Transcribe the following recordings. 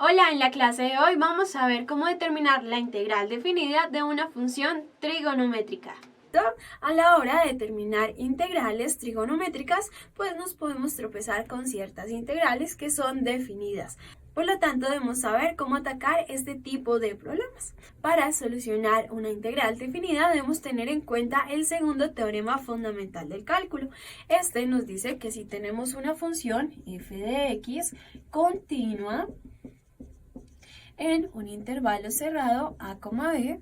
Hola, en la clase de hoy vamos a ver cómo determinar la integral definida de una función trigonométrica. A la hora de determinar integrales trigonométricas, pues nos podemos tropezar con ciertas integrales que son definidas. Por lo tanto, debemos saber cómo atacar este tipo de problemas. Para solucionar una integral definida, debemos tener en cuenta el segundo teorema fundamental del cálculo. Este nos dice que si tenemos una función f de x continua en un intervalo cerrado a, b,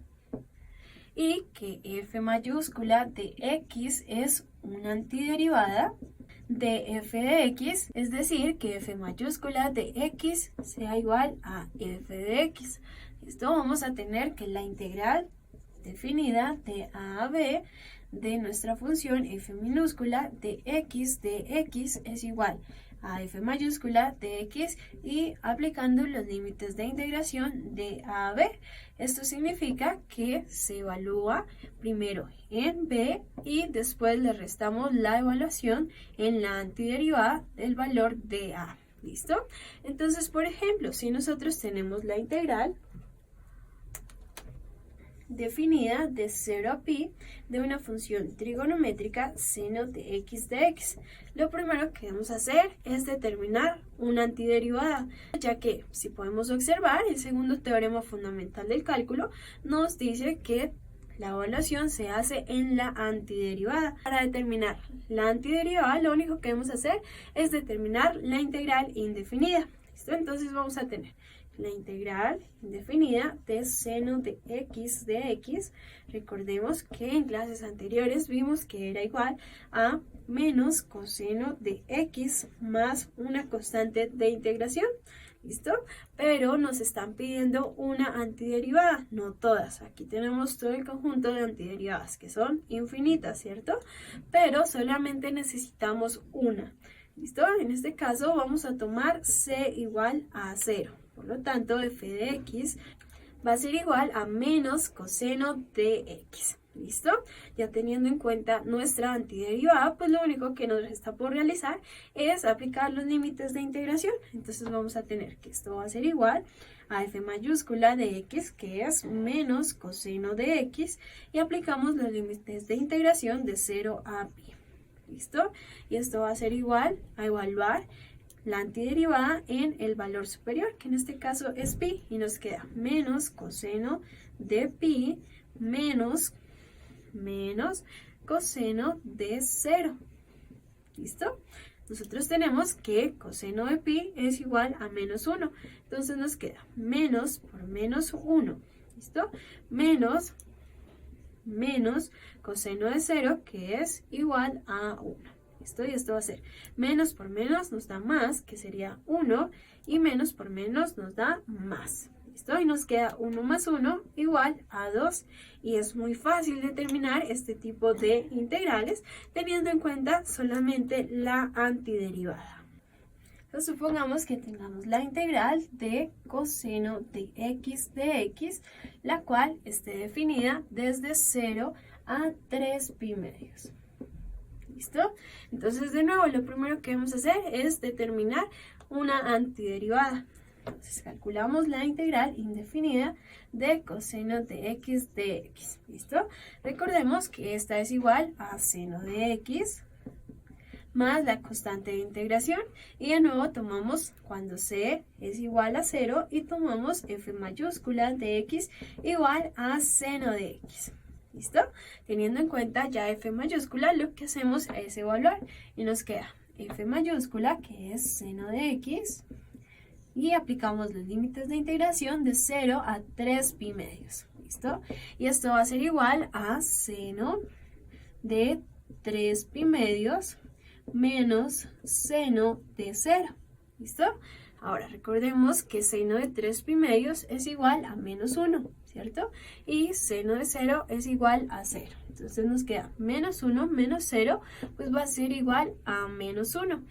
y que f mayúscula de x es una antiderivada de f de x, es decir, que f mayúscula de x sea igual a f de x. Esto vamos a tener que la integral definida de a b de nuestra función f minúscula de x es igual a f mayúscula de x y aplicando los límites de integración de a a b. Esto significa que se evalúa primero en b y después le restamos la evaluación en la antiderivada del valor de a. ¿Listo? Entonces, por ejemplo, si nosotros tenemos la integral definida de 0 a pi de una función trigonométrica seno de x, lo primero que vamos a hacer es determinar una antiderivada, ya que si podemos observar el segundo teorema fundamental del cálculo nos dice que la evaluación se hace en la antiderivada. Para determinar la antiderivada lo único que debemos hacer es determinar la integral indefinida. ¿Listo? Entonces vamos a tener la integral indefinida de seno de x. Recordemos que en clases anteriores vimos que era igual a menos coseno de x más una constante de integración. ¿Listo? Pero nos están pidiendo una antiderivada, no todas. Aquí tenemos todo el conjunto de antiderivadas que son infinitas, ¿cierto? Pero solamente necesitamos una. ¿Listo? En este caso vamos a tomar c igual a 0. Por lo tanto, f de x va a ser igual a menos coseno de x. ¿Listo? Ya teniendo en cuenta nuestra antiderivada, pues lo único que nos resta por realizar es aplicar los límites de integración. Entonces vamos a tener que esto va a ser igual a f mayúscula de x, que es menos coseno de x, y aplicamos los límites de integración de 0 a pi. ¿Listo? Y esto va a ser igual a evaluar la antiderivada en el valor superior, que en este caso es pi, y nos queda menos coseno de pi menos coseno de 0. ¿Listo? Nosotros tenemos que coseno de pi es igual a menos 1. Entonces nos queda menos por menos 1. ¿Listo? Menos coseno de 0, que es igual a 1. ¿Listo? Y esto va a ser menos por menos nos da más, que sería 1, y menos por menos nos da más. ¿Listo? Y nos queda 1 más 1 igual a 2. Y es muy fácil determinar este tipo de integrales teniendo en cuenta solamente la antiderivada. Entonces, supongamos que tengamos la integral de coseno de x, la cual esté definida desde 0 a 3 pi medios. ¿Listo? Entonces, de nuevo, lo primero que vamos a hacer es determinar una antiderivada. Entonces, calculamos la integral indefinida de coseno de x. ¿Listo? Recordemos que esta es igual a seno de x más la constante de integración, y de nuevo tomamos cuando c es igual a 0 y tomamos f mayúscula de x igual a seno de x. ¿Listo? Teniendo en cuenta ya f mayúscula, lo que hacemos es evaluar y nos queda f mayúscula, que es seno de x, y aplicamos los límites de integración de 0 a 3 pi medios. ¿Listo? Y esto va a ser igual a seno de 3 pi medios menos seno de 0. ¿Listo? Ahora recordemos que seno de 3 pi medios es igual a menos 1, ¿cierto? Y seno de 0 es igual a 0. Entonces nos queda menos 1 menos 0, pues va a ser igual a menos 1.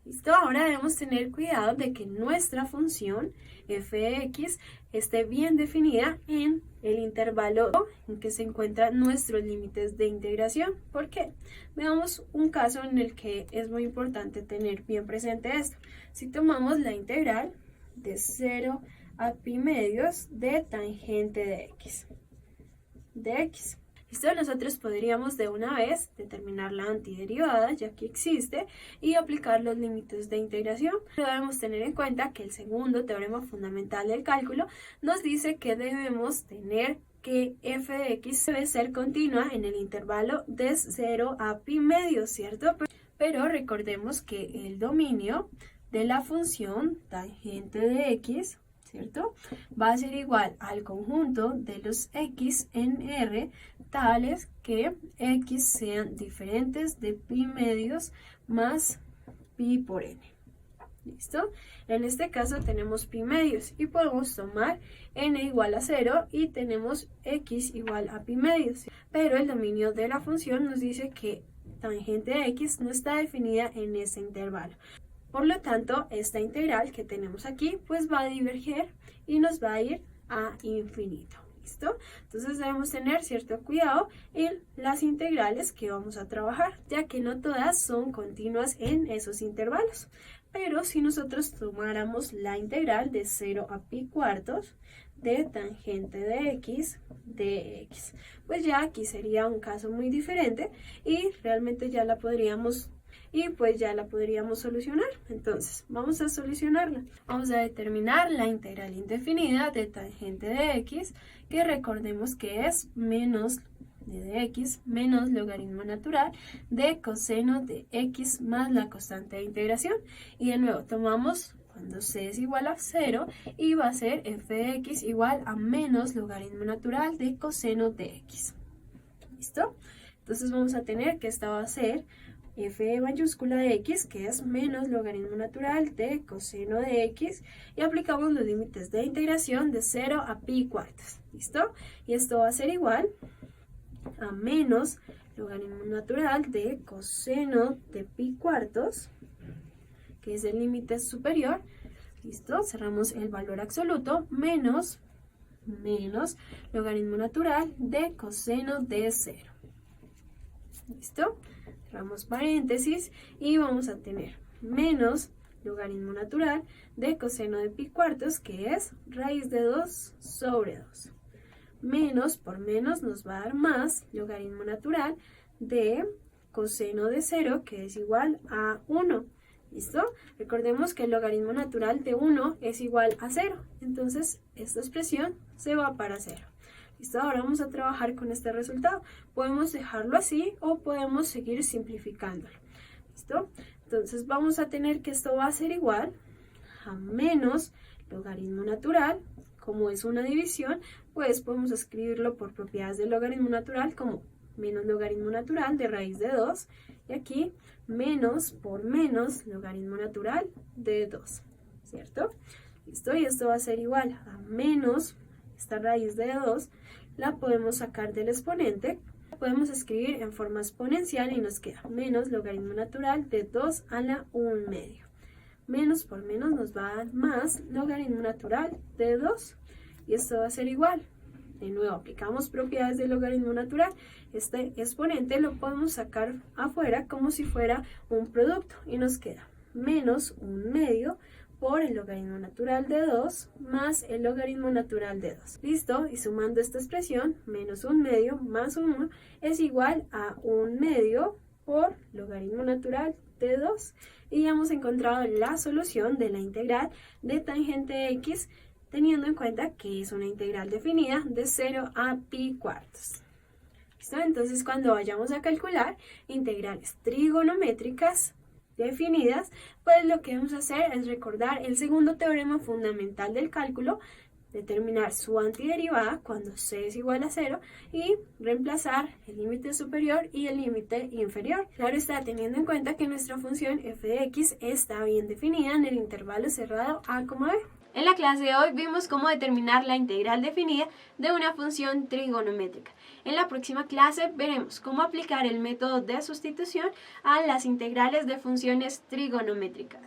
¿Listo? Ahora debemos tener cuidado de que nuestra función f de x esté bien definida en el intervalo en que se encuentran nuestros límites de integración. ¿Por qué? Veamos un caso en el que es muy importante tener bien presente esto. Si tomamos la integral de 0 a pi medios de tangente de x. ¿Listo? Nosotros podríamos de una vez determinar la antiderivada, ya que existe, y aplicar los límites de integración. Pero debemos tener en cuenta que el segundo teorema fundamental del cálculo nos dice que debemos tener que f de x debe ser continua en el intervalo de 0 a pi medios, ¿cierto? Pero recordemos que el dominio de la función tangente de x, ¿cierto?, va a ser igual al conjunto de los x en R tales que x sean diferentes de pi medios más pi por n. ¿Listo? En este caso tenemos pi medios y podemos tomar n igual a 0 y tenemos x igual a pi medios. Pero el dominio de la función nos dice que tangente de x no está definida en ese intervalo. Por lo tanto, esta integral que tenemos aquí pues va a diverger y nos va a ir a infinito. ¿Listo? Entonces debemos tener cierto cuidado en las integrales que vamos a trabajar, ya que no todas son continuas en esos intervalos. Pero si nosotros tomáramos la integral de 0 a pi cuartos de tangente de x, pues ya aquí sería un caso muy diferente y realmente ya la podríamos solucionar. Entonces, vamos a solucionarla. Vamos a determinar la integral indefinida de tangente de x, que recordemos que es menos de x menos logaritmo natural de coseno de x más la constante de integración. Y de nuevo, tomamos cuando c es igual a 0 y va a ser f de x igual a menos logaritmo natural de coseno de x. ¿Listo? Entonces vamos a tener que esta va a ser f mayúscula de x, que es menos logaritmo natural de coseno de x, y aplicamos los límites de integración de 0 a pi cuartos. ¿Listo? Y esto va a ser igual a menos logaritmo natural de coseno de pi cuartos, que es el límite superior. ¿Listo? Cerramos el valor absoluto, menos logaritmo natural de coseno de 0. ¿Listo? Cerramos paréntesis y vamos a tener menos logaritmo natural de coseno de pi cuartos, que es raíz de 2 sobre 2. Menos por menos nos va a dar más logaritmo natural de coseno de 0, que es igual a 1. ¿Listo? Recordemos que el logaritmo natural de 1 es igual a 0. Entonces, esta expresión se va para 0. ¿Listo? Ahora vamos a trabajar con este resultado. Podemos dejarlo así o podemos seguir simplificándolo. ¿Listo? Entonces, vamos a tener que esto va a ser igual a menos logaritmo natural. Como es una división, pues podemos escribirlo por propiedades del logaritmo natural como menos logaritmo natural de raíz de 2. Y aquí, menos por menos logaritmo natural de 2. ¿Cierto? ¿Listo? Y esto va a ser igual a menos esta raíz de 2. La podemos sacar del exponente. La podemos escribir en forma exponencial y nos queda menos logaritmo natural de 2 a la 1 medio. Menos por menos nos va a dar más logaritmo natural de 2. Y esto va a ser igual. De nuevo, aplicamos propiedades del logaritmo natural. Este exponente lo podemos sacar afuera como si fuera un producto. Y nos queda menos 1 medio por el logaritmo natural de 2 más el logaritmo natural de 2. ¿Listo? Y sumando esta expresión, menos 1 medio más 1 es igual a 1 medio por logaritmo natural de 2. Y ya hemos encontrado la solución de la integral de tangente de x, teniendo en cuenta que es una integral definida de 0 a pi cuartos. ¿Listo? Entonces, cuando vayamos a calcular integrales trigonométricas definidas, pues lo que vamos a hacer es recordar el segundo teorema fundamental del cálculo, determinar su antiderivada cuando c es igual a 0 y reemplazar el límite superior y el límite inferior. Claro está, teniendo en cuenta que nuestra función f de x está bien definida en el intervalo cerrado a, B. En la clase de hoy vimos cómo determinar la integral definida de una función trigonométrica. En la próxima clase veremos cómo aplicar el método de sustitución a las integrales de funciones trigonométricas.